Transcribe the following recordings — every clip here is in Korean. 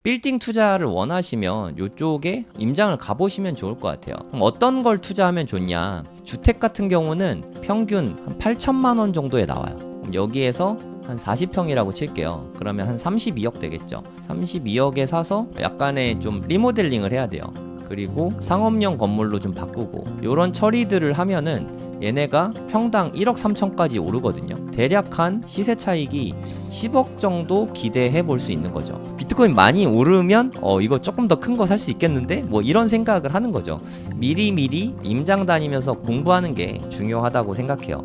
빌딩 투자를 원하시면 이쪽에 임장을 가보시면 좋을 것 같아요. 그럼 어떤 걸 투자하면 좋냐? 주택 같은 경우는 평균 한 8천만 원 정도에 나와요. 그럼 여기에서 한 40평이라고 칠게요. 그러면 한 32억 되겠죠. 32억에 사서 약간의 좀 리모델링을 해야 돼요. 그리고 상업용 건물로 좀 바꾸고 이런 처리들을 하면은 얘네가 평당 1억 3천까지 오르거든요. 대략 한 시세 차익이 10억 정도 기대해 볼 수 있는 거죠. 비트코인 많이 오르면 이거 조금 더 큰 거 살 수 있겠는데? 뭐 이런 생각을 하는 거죠. 미리미리 임장 다니면서 공부하는 게 중요하다고 생각해요.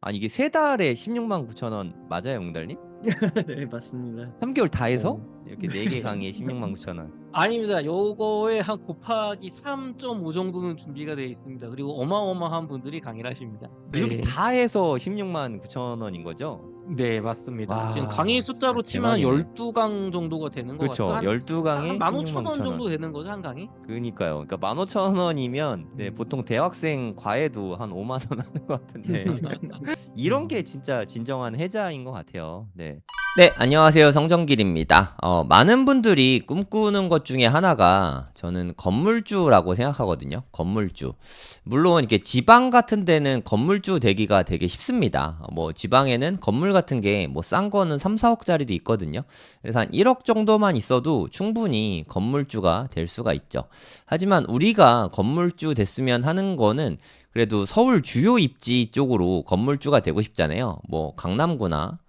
아니 이게 세 달에 16만 9천 원 맞아요, 웅달님? 네, 맞습니다. 3개월 다 해서 어. 이렇게 4개 강의에 16만 9천 원. 아닙니다. 요거에 한 곱하기 3.5 정도는 준비가 되어 있습니다. 그리고 어마어마한 분들이 강의를 하십니다. 이렇게 다 해서 16만 9천 원인 거죠? 네, 맞습니다. 와, 지금 강의 숫자로 진짜 치면 대박이네. 12강 정도가 되는 것 그렇죠. 같아요. 한 12강에 16만 15,000원 9천 정도 원. 되는 거죠, 한 강의? 그니까요. 그러니까 15,000원이면 네, 보통 대학생 과외도 한 5만 원 하는 것 같은데 이런 게 진짜 진정한 혜자인 것 같아요. 네. 네, 안녕하세요. 성정길입니다. 많은 분들이 꿈꾸는 것 중에 하나가 저는 건물주라고 생각하거든요. 건물주. 물론 이렇게 지방 같은 데는 건물주 되기가 되게 쉽습니다. 뭐 지방에는 건물 같은 게 뭐 싼 거는 3, 4억짜리도 있거든요. 그래서 한 1억 정도만 있어도 충분히 건물주가 될 수가 있죠. 하지만 우리가 건물주 됐으면 하는 거는 그래도 서울 주요 입지 쪽으로 건물주가 되고 싶잖아요. 뭐 강남구나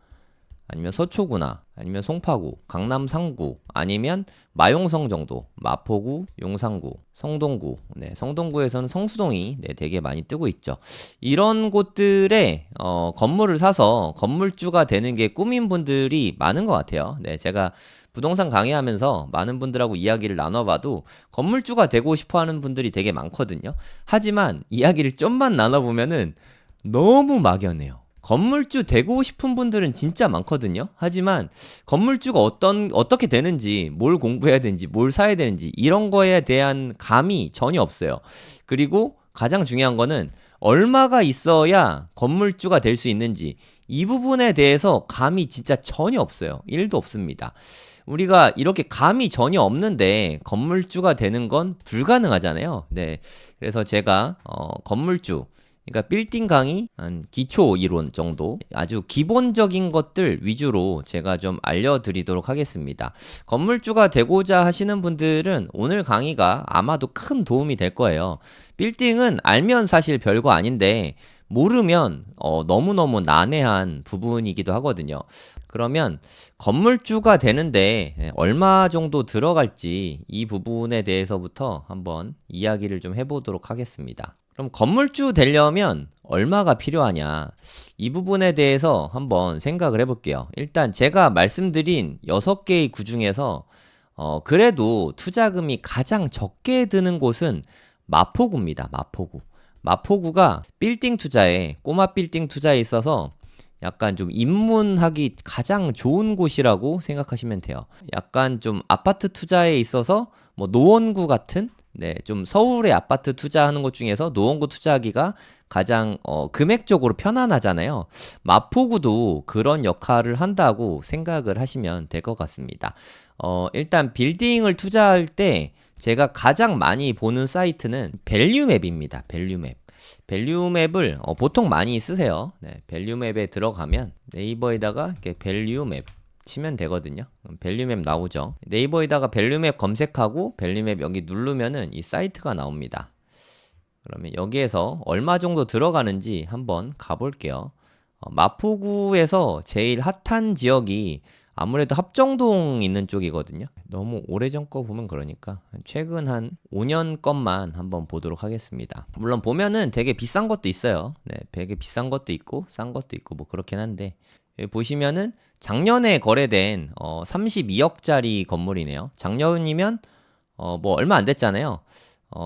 아니면 서초구나 아니면 송파구, 강남 상구 아니면 마용성 정도, 마포구, 용산구, 성동구. 네, 성동구에서는 성수동이 네, 되게 많이 뜨고 있죠. 이런 곳들에 건물을 사서 건물주가 되는 게 꿈인 분들이 많은 것 같아요. 네, 제가 부동산 강의하면서 많은 분들하고 이야기를 나눠봐도 건물주가 되고 싶어하는 분들이 되게 많거든요. 하지만 이야기를 좀만 나눠보면은 너무 막연해요. 건물주 되고 싶은 분들은 진짜 많거든요. 하지만 건물주가 어떻게 되는지, 뭘 공부해야 되는지, 뭘 사야 되는지 이런 거에 대한 감이 전혀 없어요. 그리고 가장 중요한 거는 얼마가 있어야 건물주가 될 수 있는지 이 부분에 대해서 감이 진짜 전혀 없어요. 1도 없습니다. 우리가 이렇게 감이 전혀 없는데 건물주가 되는 건 불가능하잖아요. 네. 그래서 제가 건물주 그러니까 빌딩 강의 한 기초 이론 정도 아주 기본적인 것들 위주로 제가 좀 알려드리도록 하겠습니다. 건물주가 되고자 하시는 분들은 오늘 강의가 아마도 큰 도움이 될 거예요. 빌딩은 알면 사실 별거 아닌데 모르면 너무너무 난해한 부분이기도 하거든요. 그러면 건물주가 되는데 얼마 정도 들어갈지 이 부분에 대해서부터 한번 이야기를 좀 해보도록 하겠습니다. 그럼 건물주 되려면 얼마가 필요하냐? 이 부분에 대해서 한번 생각을 해볼게요. 일단 제가 말씀드린 6개의 구 중에서 그래도 투자금이 가장 적게 드는 곳은 마포구입니다. 마포구. 마포구가 빌딩 투자에 꼬마 빌딩 투자에 있어서 약간 좀 입문하기 가장 좋은 곳이라고 생각하시면 돼요. 약간 좀 아파트 투자에 있어서 뭐 노원구 같은 네, 좀 서울의 아파트 투자하는 것 중에서 노원구 투자하기가 가장 금액적으로 편안하잖아요. 마포구도 그런 역할을 한다고 생각을 하시면 될 것 같습니다. 일단 빌딩을 투자할 때 제가 가장 많이 보는 사이트는 밸류맵입니다. 밸류맵. 밸류맵을 보통 많이 쓰세요. 네, 밸류맵에 들어가면 네이버에다가 이렇게 밸류맵 치면 되거든요. 밸류맵 나오죠. 네이버에다가 밸류맵 검색하고 밸류맵 여기 누르면은 이 사이트가 나옵니다. 그러면 여기에서 얼마 정도 들어가는지 한번 가볼게요. 마포구에서 제일 핫한 지역이 아무래도 합정동 있는 쪽이거든요. 너무 오래전 거 보면 그러니까 최근 한 5년 것만 한번 보도록 하겠습니다. 물론 보면은 되게 비싼 것도 있어요. 네, 되게 비싼 것도 있고 싼 것도 있고 뭐 그렇긴 한데 여기 보시면은 작년에 거래된 32억짜리 건물이네요. 작년이면 뭐 얼마 안 됐잖아요.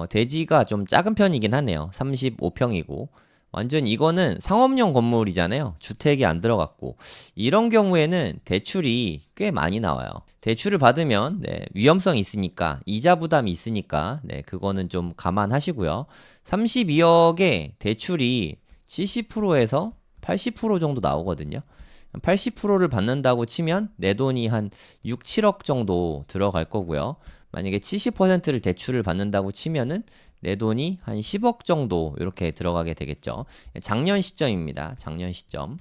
대지가 좀 작은 편이긴 하네요. 35평이고 완전 이거는 상업용 건물이잖아요. 주택이 안 들어갔고 이런 경우에는 대출이 꽤 많이 나와요. 대출을 받으면 네, 위험성이 있으니까 이자 부담이 있으니까 네, 그거는 좀 감안하시고요. 32억에 대출이 70%에서 80% 정도 나오거든요. 80%를 받는다고 치면 내 돈이 한 6, 7억 정도 들어갈 거고요. 만약에 70%를 대출을 받는다고 치면은 내 돈이 한 10억 정도 이렇게 들어가게 되겠죠. 작년 시점입니다. 작년 시점.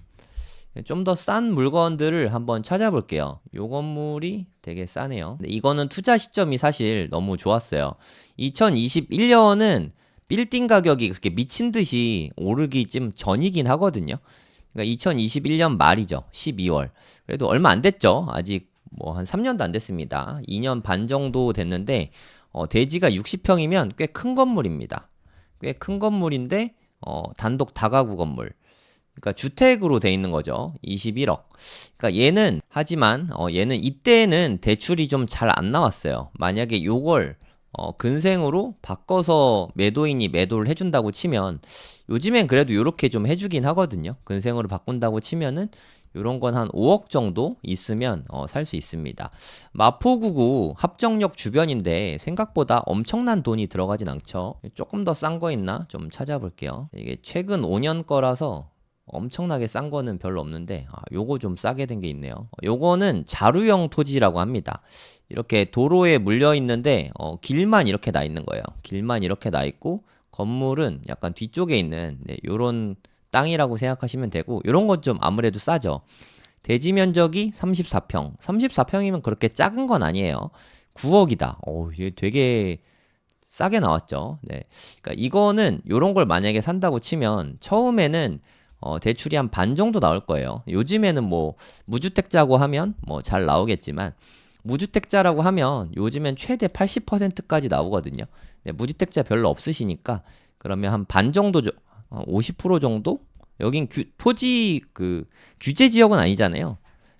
좀 더 싼 물건들을 한번 찾아볼게요. 요 건물이 되게 싸네요. 근데 이거는 투자 시점이 사실 너무 좋았어요. 2021년은 빌딩 가격이 그렇게 미친 듯이 오르기 좀 전이긴 하거든요. 그러니까 2021년 말이죠. 12월. 그래도 얼마 안 됐죠. 아직 뭐 한 3년도 안 됐습니다. 2년 반 정도 됐는데 대지가 60평이면 꽤 큰 건물입니다. 꽤 큰 건물인데 단독 다가구 건물. 그러니까 주택으로 돼 있는 거죠. 21억. 그러니까 얘는 하지만 얘는 이때는 대출이 좀 잘 안 나왔어요. 만약에 요걸 근생으로 바꿔서 매도인이 매도를 해준다고 치면 요즘엔 그래도 요렇게 좀 해주긴 하거든요. 근생으로 바꾼다고 치면은 요런 건 한 5억 정도 있으면 살 수 있습니다. 마포구구 합정역 주변인데 생각보다 엄청난 돈이 들어가진 않죠. 조금 더 싼 거 있나 좀 찾아볼게요. 이게 최근 5년 거라서 엄청나게 싼 거는 별로 없는데 요거 좀 싸게 된 게 있네요. 요거는 자루형 토지라고 합니다. 이렇게 도로에 물려 있는데 길만 이렇게 나 있는 거예요. 길만 이렇게 나 있고 건물은 약간 뒤쪽에 있는 요런 땅이라고 생각하시면 되고 요런 건 좀 아무래도 싸죠. 대지 면적이 34평. 34평이면 그렇게 작은 건 아니에요. 9억이다. 얘 되게 싸게 나왔죠. 네. 그러니까 이거는 요런 걸 만약에 산다고 치면 처음에는 대출이 한 반 정도 나올 거예요. 요즘에는 뭐 무주택자고 하면 뭐 잘 나오겠지만 무주택자라고 하면 요즘엔 최대 80%까지 나오거든요. 네, 무주택자 별로 없으시니까 그러면 한 반 정도 50% 정도? 여긴 토지 규제 지역은 아니잖아요.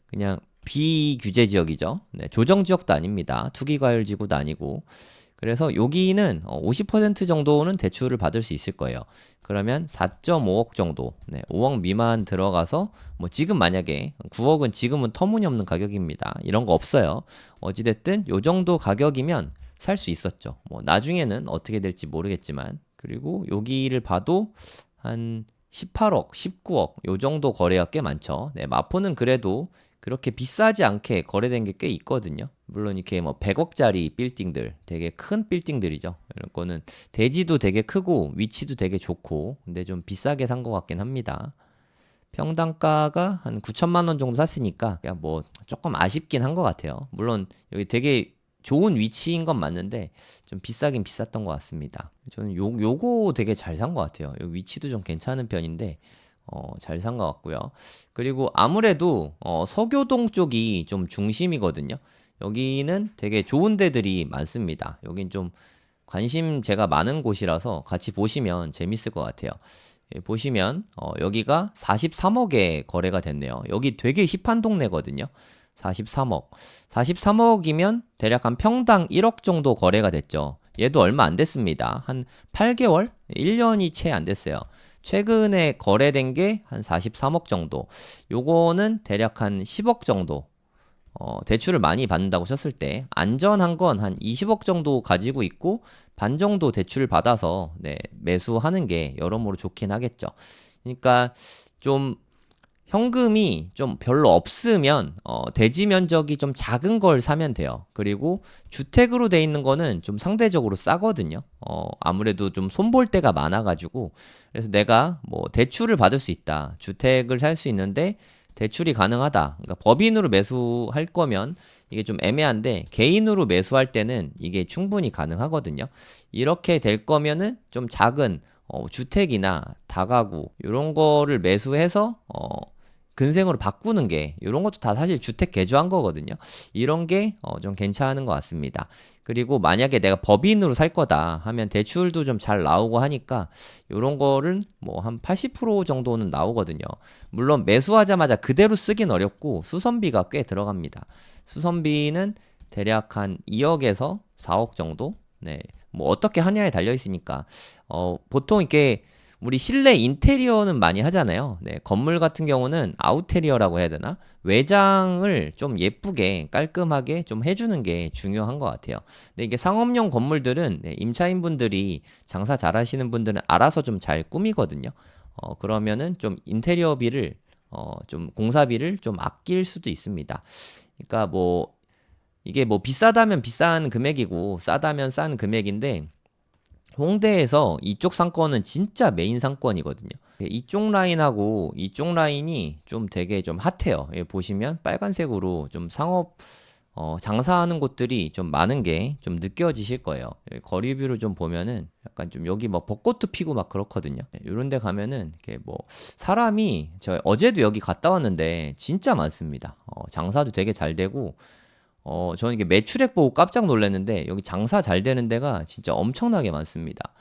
그냥 비규제 지역이죠. 네, 조정 지역도 아닙니다. 투기과열 지구도 아니고. 그래서 여기는 50% 정도는 대출을 받을 수 있을 거예요. 그러면 4.5억 정도, 5억 미만 들어가서 뭐 지금 만약에 9억은 지금은 터무니없는 가격입니다. 이런 거 없어요. 어찌됐든 요 정도 가격이면 살 수 있었죠. 뭐 나중에는 어떻게 될지 모르겠지만 그리고 여기를 봐도 한 18억, 19억 요 정도 거래가 꽤 많죠. 네, 마포는 그래도 그렇게 비싸지 않게 거래된 게 꽤 있거든요. 물론 이렇게 뭐 100억짜리 빌딩들, 되게 큰 빌딩들이죠. 이런 거는 대지도 되게 크고 위치도 되게 좋고 근데 좀 비싸게 산 것 같긴 합니다. 평당가가 한 9천만 원 정도 샀으니까 그냥 뭐 조금 아쉽긴 한 것 같아요. 물론 여기 되게 좋은 위치인 건 맞는데 좀 비싸긴 비쌌던 것 같습니다. 저는 요거 되게 잘 산 것 같아요. 요 위치도 좀 괜찮은 편인데 잘 산 것 같고요. 그리고 아무래도 서교동 쪽이 좀 중심이거든요. 여기는 되게 좋은 데들이 많습니다. 여긴 좀 관심 제가 많은 곳이라서 같이 보시면 재밌을 것 같아요. 예, 보시면 여기가 43억에 거래가 됐네요. 여기 되게 힙한 동네거든요. 43억. 43억이면 대략 한 평당 1억 정도 거래가 됐죠. 얘도 얼마 안 됐습니다. 한 8개월? 1년이 채 안 됐어요. 최근에 거래된 게 한 43억 정도. 요거는 대략 한 10억 정도. 대출을 많이 받는다고 쳤을 때 안전한 건 한 20억 정도 가지고 있고 반 정도 대출을 받아서 매수하는 게 여러모로 좋긴 하겠죠. 그러니까 좀 현금이 좀 별로 없으면 대지 면적이 좀 작은 걸 사면 돼요. 그리고 주택으로 돼 있는 거는 좀 상대적으로 싸거든요. 아무래도 좀 손볼 데가 많아가지고 그래서 내가 뭐 대출을 받을 수 있다. 주택을 살 수 있는데 대출이 가능하다. 그러니까 법인으로 매수할 거면 이게 좀 애매한데 개인으로 매수할 때는 이게 충분히 가능하거든요. 이렇게 될 거면은 좀 작은 주택이나 다가구 이런 거를 매수해서 근생으로 바꾸는 게 이런 것도 다 사실 주택 개조한 거거든요. 이런 게 좀 괜찮은 것 같습니다. 그리고 만약에 내가 법인으로 살 거다 하면 대출도 좀 잘 나오고 하니까 이런 거를 뭐 한 80% 정도는 나오거든요. 물론 매수하자마자 그대로 쓰긴 어렵고 수선비가 꽤 들어갑니다. 수선비는 대략 한 2억에서 4억 정도? 네. 뭐 어떻게 하냐에 달려 있으니까 보통 이렇게 우리 실내 인테리어는 많이 하잖아요. 네, 건물 같은 경우는 아웃테리어라고 해야 되나? 외장을 좀 예쁘게 깔끔하게 좀 해주는 게 중요한 것 같아요. 근데 이게 상업용 건물들은 임차인분들이 장사 잘하시는 분들은 알아서 좀 잘 꾸미거든요. 그러면은 좀 인테리어비를 좀 공사비를 좀 아낄 수도 있습니다. 그러니까 뭐 이게 뭐 비싸다면 비싼 금액이고 싸다면 싼 금액인데 홍대에서 이쪽 상권은 진짜 메인 상권이거든요. 이쪽 라인하고 이쪽 라인이 좀 되게 좀 핫해요. 여기 보시면 빨간색으로 좀 상업 장사하는 곳들이 좀 많은 게 좀 느껴지실 거예요. 여기 거리뷰를 좀 보면은 약간 좀 여기 뭐 벚꽃도 피고 막 그렇거든요. 이런 데 가면은 이렇게 뭐 사람이 저 어제도 여기 갔다 왔는데 진짜 많습니다. 장사도 되게 잘 되고 저는 이게 매출액 보고 깜짝 놀랐는데 여기 장사 잘 되는 데가 진짜 엄청나게 많습니다.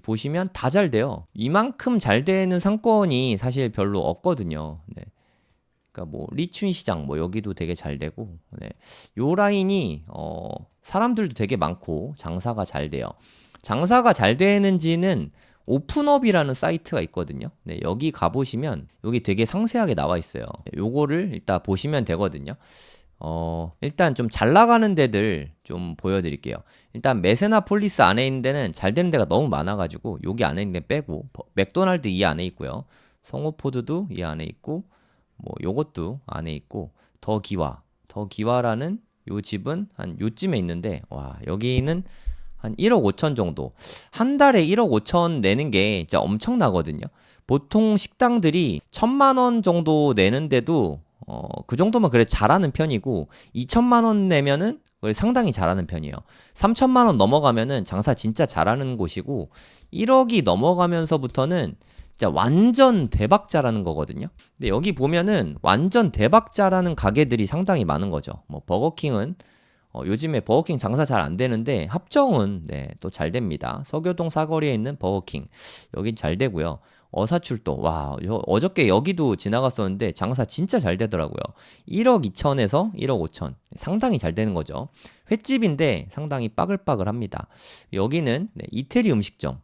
보시면 다 잘 돼요. 이만큼 잘 되는 상권이 사실 별로 없거든요. 네. 그러니까 뭐 리춘 시장 뭐 여기도 되게 잘 되고 네. 요 라인이 사람들도 되게 많고 장사가 잘 돼요. 장사가 잘 되는지는 오픈업이라는 사이트가 있거든요. 네, 여기 가보시면 여기 되게 상세하게 나와 있어요. 요거를 일단 보시면 되거든요. 일단 좀 잘 나가는 데들 좀 보여드릴게요. 일단 메세나폴리스 안에 있는 데는 잘 되는 데가 너무 많아가지고 여기 안에 있는 데 빼고 맥도날드 이 안에 있고요. 성호푸드도 이 안에 있고 뭐 요것도 안에 있고 더 기와라는 요 집은 한 요쯤에 있는데 와 여기는 한 1억 5천 정도 한 달에 1억 5천 내는 게 진짜 엄청나거든요. 보통 식당들이 1,000만 원 정도 내는데도 그 정도면 그래 잘하는 편이고 2천만 원 내면은 상당히 잘하는 편이에요. 3천만 원 넘어가면은 장사 진짜 잘하는 곳이고 1억이 넘어가면서부터는 진짜 완전 대박자라는 거거든요. 근데 여기 보면은 완전 대박자라는 가게들이 상당히 많은 거죠. 뭐 버거킹은 요즘에 버거킹 장사 잘 안 되는데 합정은 네, 또 잘 됩니다. 서교동 사거리에 있는 버거킹 여긴 잘 되고요. 어사출도 와 어저께 여기도 지나갔었는데 장사 진짜 잘 되더라고요. 1억 2천에서 1억 5천 상당히 잘 되는 거죠. 횟집인데 상당히 빠글빠글합니다. 여기는 네, 이태리 음식점.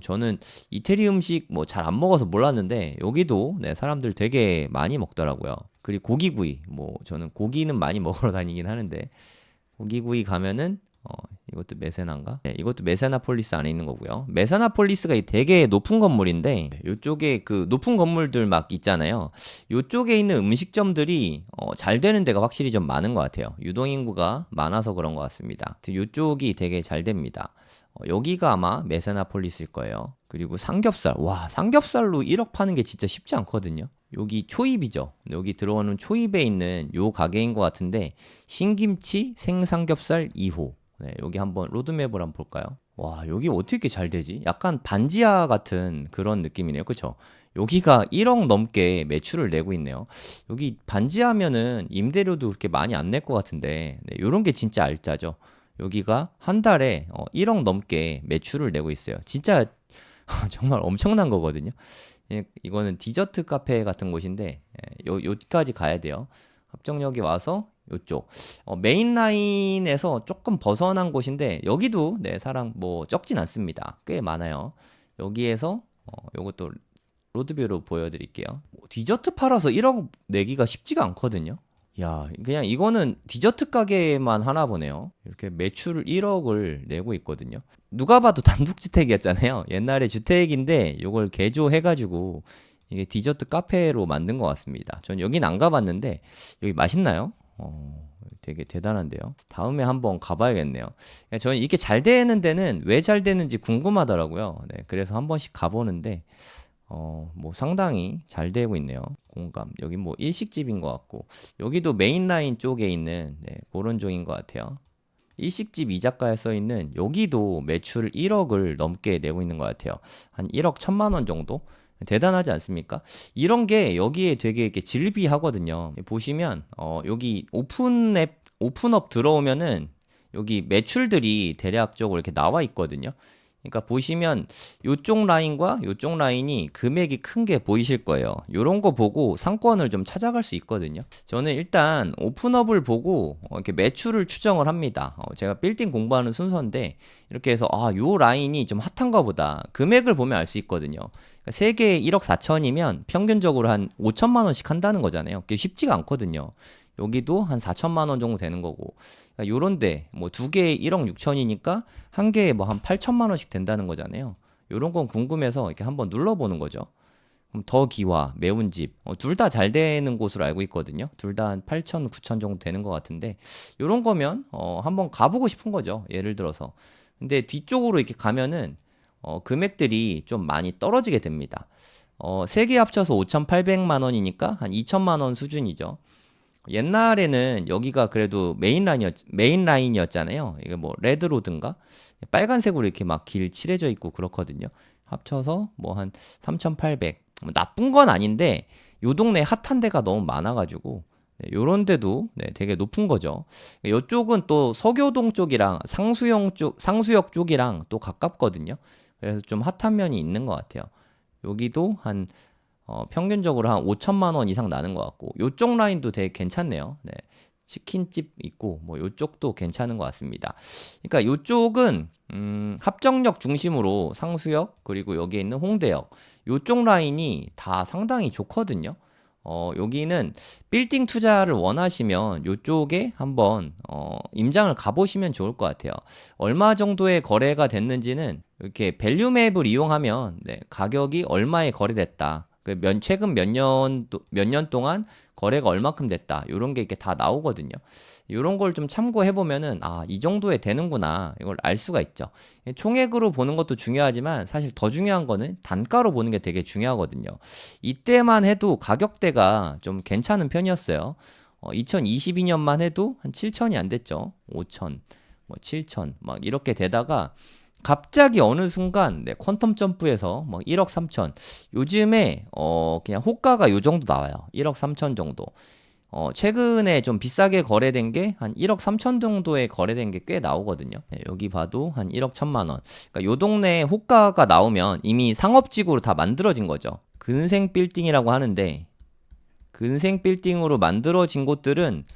저는 이태리 음식 뭐 잘 안 먹어서 몰랐는데 여기도 네, 사람들 되게 많이 먹더라고요. 그리고 고기구이 뭐 저는 고기는 많이 먹으러 다니긴 하는데 고기구이 가면은 이것도 메세나인가? 네, 이것도 메세나폴리스 안에 있는 거고요. 메세나폴리스가 되게 높은 건물인데 이쪽에 그 높은 건물들 막 있잖아요. 이쪽에 있는 음식점들이 잘 되는 데가 확실히 좀 많은 것 같아요. 유동인구가 많아서 그런 것 같습니다. 이쪽이 되게 잘 됩니다. 여기가 아마 메세나폴리스일 거예요. 그리고 삼겹살. 와, 삼겹살로 1억 파는 게 진짜 쉽지 않거든요. 여기 초입이죠. 여기 들어오는 초입에 있는 요 가게인 것 같은데 신김치 생삼겹살 2호. 네, 여기 한번 로드맵을 한번 볼까요? 와, 여기 어떻게 이렇게 잘 되지? 약간 반지하 같은 그런 느낌이네요. 그쵸? 여기가 1억 넘게 매출을 내고 있네요. 여기 반지하면은 임대료도 그렇게 많이 안 낼 것 같은데 네, 요런 게 진짜 알짜죠. 여기가 한 달에 1억 넘게 매출을 내고 있어요. 진짜 정말 엄청난 거거든요. 이거는 디저트 카페 같은 곳인데 여기까지 가야 돼요. 합정역에 와서 요쪽 메인 라인에서 조금 벗어난 곳인데 여기도 네 사람 뭐 적진 않습니다. 꽤 많아요. 여기에서 요것도 로드뷰로 보여드릴게요. 디저트 팔아서 1억 내기가 쉽지가 않거든요. 야, 그냥 이거는 디저트 가게만 하나 보네요. 이렇게 매출 1억을 내고 있거든요. 누가 봐도 단독주택이었잖아요. 옛날에 주택인데 이걸 개조해가지고 이게 디저트 카페로 만든 것 같습니다. 전 여긴 안 가봤는데 여기 맛있나요? 되게 대단한데요. 다음에 한번 가봐야겠네요. 저는 이게 잘 되는 데는 왜 잘 되는지 궁금하더라고요. 네, 그래서 한 번씩 가보는데 뭐 상당히 잘 되고 있네요. 공감. 여기 뭐 일식집인 것 같고 여기도 메인 라인 쪽에 있는 네, 그런 종인 것 같아요. 일식집 이자카에 써 있는 여기도 매출 1억을 넘게 내고 있는 것 같아요. 한 1억 1천만 원 정도? 대단하지 않습니까? 이런 게 여기에 되게 이렇게 질비하거든요. 보시면 여기 오픈업 들어오면은 여기 매출들이 대략적으로 이렇게 나와 있거든요. 그러니까 보시면 요쪽 라인과 요쪽 라인이 금액이 큰 게 보이실 거예요. 요런 거 보고 상권을 좀 찾아갈 수 있거든요. 저는 일단 오픈업을 보고 이렇게 매출을 추정을 합니다. 제가 빌딩 공부하는 순서인데 이렇게 해서 요 라인이 좀 핫한가 보다. 금액을 보면 알 수 있거든요. 그러니까 3개에 1억 4천이면 평균적으로 한 5천만 원씩 한다는 거잖아요. 그게 쉽지가 않거든요. 여기도 한 4천만 원 정도 되는 거고 그러니까 요런데 뭐 2개에 1억 6천이니까 한 개에 뭐 한 8천만 원씩 된다는 거잖아요. 요런 건 궁금해서 이렇게 한번 눌러보는 거죠. 그럼 더기와 매운집 둘 다 잘 되는 곳으로 알고 있거든요. 둘 다 한 8천, 9천 정도 되는 것 같은데 요런 거면 한번 가보고 싶은 거죠. 예를 들어서. 근데 뒤쪽으로 이렇게 가면은 금액들이 좀 많이 떨어지게 됩니다. 세 개 합쳐서 5,800만 원이니까 한 2천만 원 수준이죠. 옛날에는 여기가 그래도 메인 라인이었잖아요. 이게 뭐 레드로드인가? 빨간색으로 이렇게 막 길 칠해져 있고 그렇거든요. 합쳐서 뭐 한 3,800. 뭐 나쁜 건 아닌데 요 동네 핫한 데가 너무 많아가지고 네, 요런 데도 네, 되게 높은 거죠. 요쪽은 또 서교동 쪽이랑 상수역 쪽이랑 또 가깝거든요. 그래서 좀 핫한 면이 있는 것 같아요. 여기도 한 평균적으로 한 5천만 원 이상 나는 것 같고 요쪽 라인도 되게 괜찮네요. 네. 치킨집 있고 뭐 요쪽도 괜찮은 것 같습니다. 그러니까 요쪽은 합정역 중심으로 상수역 그리고 여기에 있는 홍대역 요쪽 라인이 다 상당히 좋거든요. 여기는 빌딩 투자를 원하시면 요쪽에 한번 임장을 가보시면 좋을 것 같아요. 얼마 정도의 거래가 됐는지는 이렇게 밸류맵을 이용하면 네, 가격이 얼마에 거래됐다. 최근 몇 년 동안 거래가 얼마큼 됐다. 이런 게 이렇게 다 나오거든요. 이런 걸 좀 참고해 보면은 이 정도에 되는구나. 이걸 알 수가 있죠. 총액으로 보는 것도 중요하지만 사실 더 중요한 거는 단가로 보는 게 되게 중요하거든요. 이때만 해도 가격대가 좀 괜찮은 편이었어요. 2022년만 해도 한 7천이 안 됐죠. 5천, 뭐 7천 막 이렇게 되다가 갑자기 어느 순간 퀀텀 점프해서 뭐 1억 3천 요즘에 그냥 호가가 요 정도 나와요. 1억 3천 정도. 최근에 좀 비싸게 거래된 게 한 1억 3천 정도에 거래된 게 꽤 나오거든요. 네, 여기 봐도 한 1억 1천만 원. 그러니까 요 동네에 호가가 나오면 이미 상업지구로 다 만들어진 거죠. 근생 빌딩이라고 하는데 근생 빌딩으로 만들어진 곳들은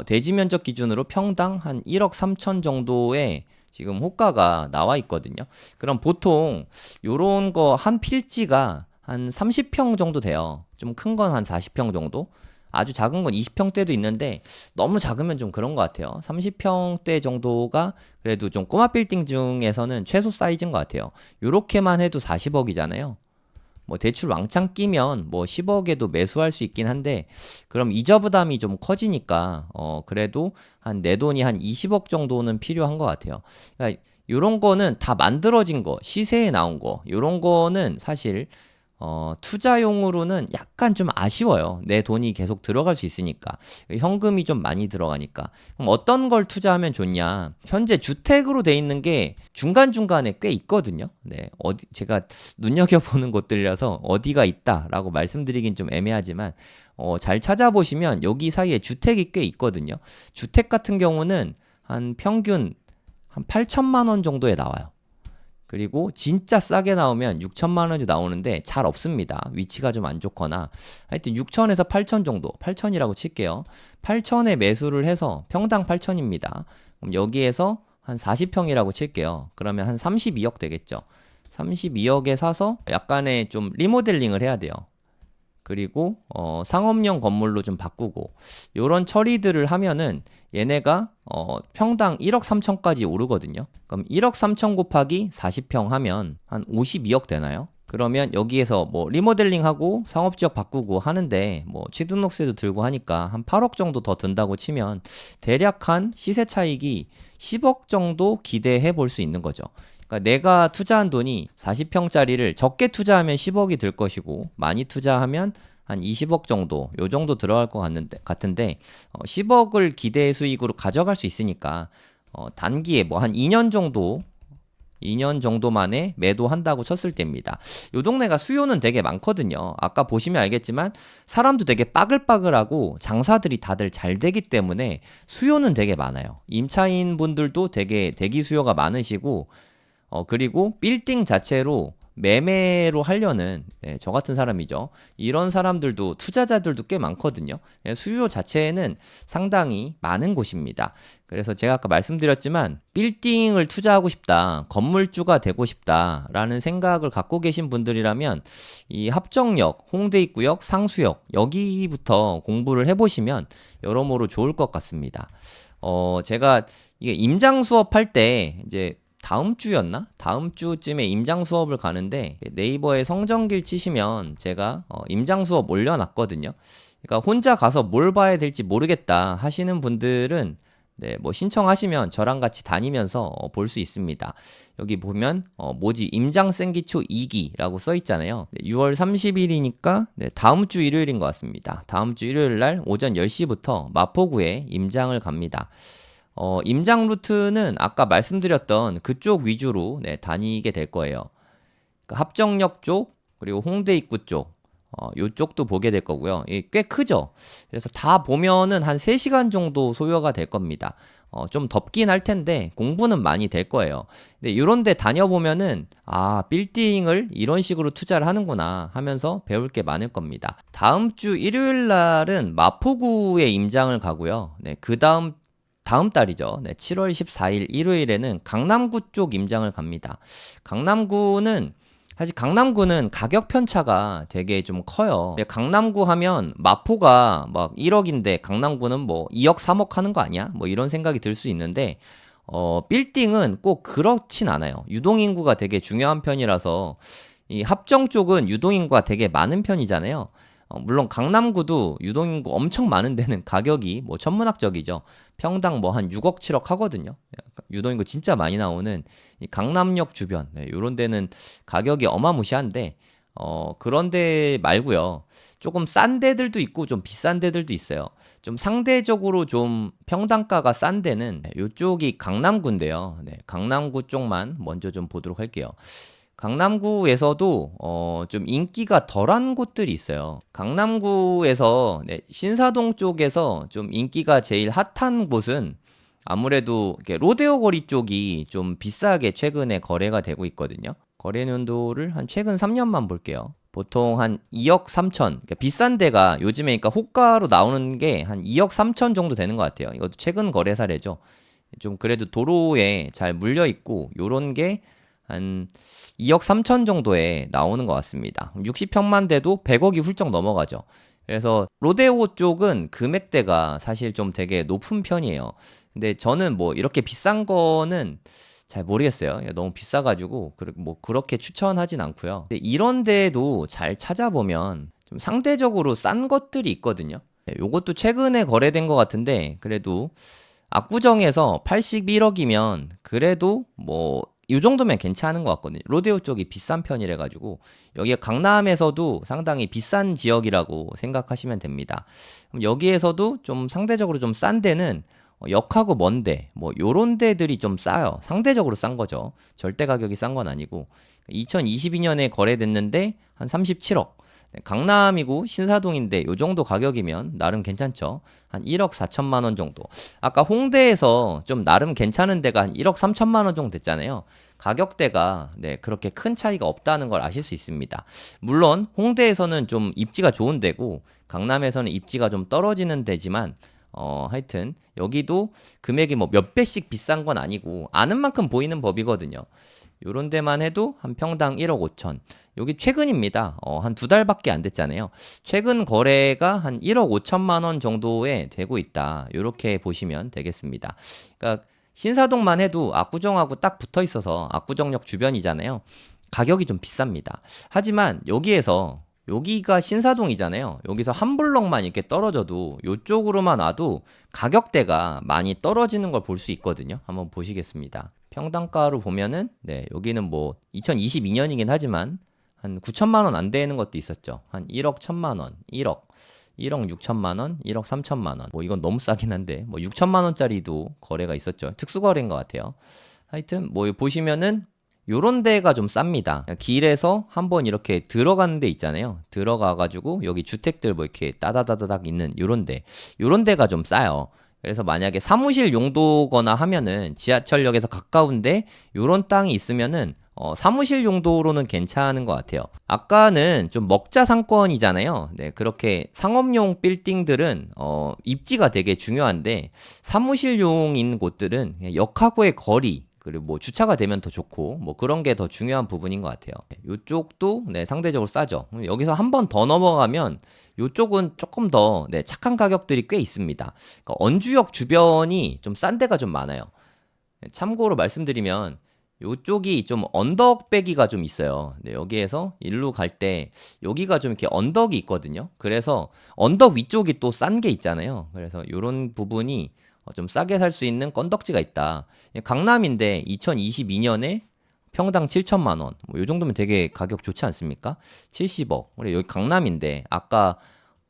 대지 면적 기준으로 평당 한 1억 3천 정도의 지금 호가가 나와 있거든요. 그럼 보통 요런 거 한 필지가 한 30평 정도 돼요. 좀 큰 건 한 40평 정도. 아주 작은 건 20평대도 있는데 너무 작으면 좀 그런 것 같아요. 30평대 정도가 그래도 좀 꼬마 빌딩 중에서는 최소 사이즈인 것 같아요. 요렇게만 해도 40억이잖아요. 뭐 대출 왕창 끼면 뭐 10억에도 매수할 수 있긴 한데 그럼 이자 부담이 좀 커지니까 그래도 한 내 돈이 한 20억 정도는 필요한 것 같아요. 그러니까 요런 거는 다 만들어진 거, 시세에 나온 거, 요런 거는 사실 투자용으로는 약간 좀 아쉬워요. 내 돈이 계속 들어갈 수 있으니까. 현금이 좀 많이 들어가니까. 그럼 어떤 걸 투자하면 좋냐? 현재 주택으로 돼 있는 게 중간중간에 꽤 있거든요. 네. 제가 눈여겨보는 곳들이라서 어디가 있다라고 말씀드리긴 좀 애매하지만, 잘 찾아보시면 여기 사이에 주택이 꽤 있거든요. 주택 같은 경우는 한 평균 한 8천만 원 정도에 나와요. 그리고 진짜 싸게 나오면 6천만 원이 나오는데 잘 없습니다. 위치가 좀 안 좋거나 하여튼 6천에서 8천 정도 8천이라고 칠게요. 8천에 매수를 해서 평당 8천입니다. 그럼 여기에서 한 40평이라고 칠게요. 그러면 한 32억 되겠죠. 32억에 사서 약간의 좀 리모델링을 해야 돼요. 그리고 상업용 건물로 좀 바꾸고 요런 처리들을 하면은 얘네가 평당 1억 3천까지 오르거든요. 그럼 1억 3천 곱하기 40평 하면 한 52억 되나요? 그러면 여기에서 뭐 리모델링하고 상업지역 바꾸고 하는데 뭐 취등록세도 들고 하니까 한 8억 정도 더 든다고 치면 대략 한 시세 차익이 10억 정도 기대해 볼 수 있는 거죠. 그러니까 내가 투자한 돈이 40평짜리를 적게 투자하면 10억이 들 것이고 많이 투자하면 한 20억 정도 요 정도 들어갈 것 같은데 10억을 기대 수익으로 가져갈 수 있으니까 단기에 뭐 한 2년 정도 만에 매도한다고 쳤을 때입니다. 요 동네가 수요는 되게 많거든요. 아까 보시면 알겠지만 사람도 되게 빠글빠글하고 장사들이 다들 잘 되기 때문에 수요는 되게 많아요. 임차인 분들도 되게 대기 수요가 많으시고 그리고 빌딩 자체로 매매로 하려는 저 같은 사람이죠. 이런 사람들도 투자자들도 꽤 많거든요. 수요 자체는 상당히 많은 곳입니다. 그래서 제가 아까 말씀드렸지만 빌딩을 투자하고 싶다, 건물주가 되고 싶다라는 생각을 갖고 계신 분들이라면 이 합정역, 홍대 입구역, 상수역 여기부터 공부를 해보시면 여러모로 좋을 것 같습니다. 제가 이게 임장 수업할 때 이제 다음 주였나? 다음 주쯤에 임장 수업을 가는데 네이버에 성정길 치시면 제가 임장 수업 올려놨거든요. 그러니까 혼자 가서 뭘 봐야 될지 모르겠다 하시는 분들은 네, 뭐 신청하시면 저랑 같이 다니면서 볼 수 있습니다. 여기 보면 뭐지 임장 생기초 2기라고 써 있잖아요. 네, 6월 30일이니까 네, 다음 주 일요일인 것 같습니다. 다음 주 일요일 날 오전 10시부터 마포구에 임장을 갑니다. 임장 루트는 아까 말씀드렸던 그쪽 위주로 네, 다니게 될 거예요. 그러니까 합정역 쪽 그리고 홍대 입구 쪽 요쪽도 보게 될 거고요. 꽤 크죠? 그래서 다 보면은 한 3시간 정도 소요가 될 겁니다. 좀 덥긴 할 텐데 공부는 많이 될 거예요. 근데 이런 데 다녀보면은 빌딩을 이런 식으로 투자를 하는구나 하면서 배울 게 많을 겁니다. 다음 주 일요일 날은 마포구에 임장을 가고요. 네, 그 다음 달이죠. 네, 7월 14일 일요일에는 강남구 쪽 임장을 갑니다. 사실 강남구는 가격 편차가 되게 좀 커요. 강남구 하면 마포가 막 1억인데 강남구는 뭐 2억, 3억 하는 거 아니야? 뭐 이런 생각이 들 수 있는데 빌딩은 꼭 그렇진 않아요. 유동인구가 되게 중요한 편이라서 이 합정 쪽은 유동인구가 되게 많은 편이잖아요. 물론 강남구도 유동인구 엄청 많은 데는 가격이 뭐 천문학적이죠. 평당 뭐 한 6억, 7억 하거든요. 유동인구 진짜 많이 나오는 이 강남역 주변 이런 데는 가격이 어마무시한데 그런 데 말고요. 조금 싼 데들도 있고 좀 비싼 데들도 있어요. 좀 상대적으로 좀 평당가가 싼 데는 이쪽이 강남구인데요. 네, 강남구 쪽만 먼저 좀 보도록 할게요. 강남구에서도 좀 인기가 덜한 곳들이 있어요. 강남구에서 신사동 쪽에서 좀 인기가 제일 핫한 곳은 아무래도 로데오 거리 쪽이 좀 비싸게 최근에 거래가 되고 있거든요. 거래 연도를 한 최근 3년만 볼게요. 보통 한 2억 3천, 그러니까 비싼 데가 요즘에 그러니까 호가로 나오는 게 한 2억 3천 정도 되는 것 같아요. 이것도 최근 거래 사례죠. 좀 그래도 도로에 잘 물려 있고 요런 게 한 2억 3천 정도에 나오는 것 같습니다. 60평만 돼도 100억이 훌쩍 넘어가죠. 그래서 로데오 쪽은 금액대가 사실 좀 되게 높은 편이에요. 근데 저는 뭐 이렇게 비싼 거는 잘 모르겠어요. 너무 비싸가지고 뭐 그렇게 추천하진 않고요. 근데 이런 데도 잘 찾아보면 좀 상대적으로 싼 것들이 있거든요. 요것도 최근에 거래된 것 같은데 그래도 압구정에서 81억이면 그래도 뭐 이 정도면 괜찮은 것 같거든요. 로데오 쪽이 비싼 편이라 가지고 여기가 강남에서도 상당히 비싼 지역이라고 생각하시면 됩니다. 그럼 여기에서도 좀 상대적으로 좀 싼 데는 역하고 먼데 뭐 요런 데들이 좀 싸요. 상대적으로 싼 거죠. 절대 가격이 싼 건 아니고 2022년에 거래됐는데 한 37억. 강남이고 신사동인데 요 정도 가격이면 나름 괜찮죠. 한 1억 4천만 원 정도. 아까 홍대에서 좀 나름 괜찮은 데가 한 1억 3천만 원 정도 됐잖아요. 가격대가 그렇게 큰 차이가 없다는 걸 아실 수 있습니다. 물론 홍대에서는 좀 입지가 좋은 데고 강남에서는 입지가 좀 떨어지는 데지만 하여튼 여기도 금액이 뭐 몇 배씩 비싼 건 아니고 아는 만큼 보이는 법이거든요. 요런 데만 해도 한 평당 1억 5천. 여기 최근입니다. 한 2달밖에 안 됐잖아요. 최근 거래가 한 1억 5천만 원 정도에 되고 있다. 요렇게 보시면 되겠습니다. 그러니까 신사동만 해도 압구정하고 딱 붙어 있어서 압구정역 주변이잖아요. 가격이 좀 비쌉니다. 하지만 여기가 신사동이잖아요. 여기서 한 블럭만 이렇게 떨어져도 이쪽으로만 와도 가격대가 많이 떨어지는 걸 볼 수 있거든요. 한번 보시겠습니다. 평당가로 보면은 여기는 뭐 2022년이긴 하지만 한 9천만 원 안 되는 것도 있었죠. 한 1억 1천만 원, 1억 6천만 원, 1억 3천만 원. 뭐 이건 너무 싸긴 한데 뭐 6천만 원짜리도 거래가 있었죠. 특수 거래인 것 같아요. 하여튼 뭐 보시면은 요런 데가 좀 쌉니다. 길에서 한번 이렇게 들어가는 데 있잖아요. 들어가가지고 여기 주택들 뭐 이렇게 따다다다닥 있는 요런 데가 좀 싸요. 그래서 만약에 사무실 용도거나 하면은 지하철역에서 가까운데 요런 땅이 있으면은 사무실 용도로는 괜찮은 것 같아요. 아까는 좀 먹자 상권이잖아요. 그렇게 상업용 빌딩들은 입지가 되게 중요한데 사무실용인 곳들은 그냥 역하고의 거리 그리고 뭐 주차가 되면 더 좋고 뭐 그런 게 더 중요한 부분인 것 같아요. 이쪽도 상대적으로 싸죠. 여기서 한 번 더 넘어가면 이쪽은 조금 더 착한 가격들이 꽤 있습니다. 그러니까 언주역 주변이 좀 싼 데가 좀 많아요. 참고로 말씀드리면 요쪽이 좀 언덕배기가 좀 있어요. 네, 여기에서 일로 갈 때 여기가 좀 이렇게 언덕이 있거든요. 그래서 언덕 위쪽이 또 싼 게 있잖아요. 그래서 요런 부분이 좀 싸게 살 수 있는 건덕지가 있다. 강남인데 2022년에 평당 7천만 원. 뭐 요 정도면 되게 가격 좋지 않습니까? 70억. 그래 여기 강남인데 아까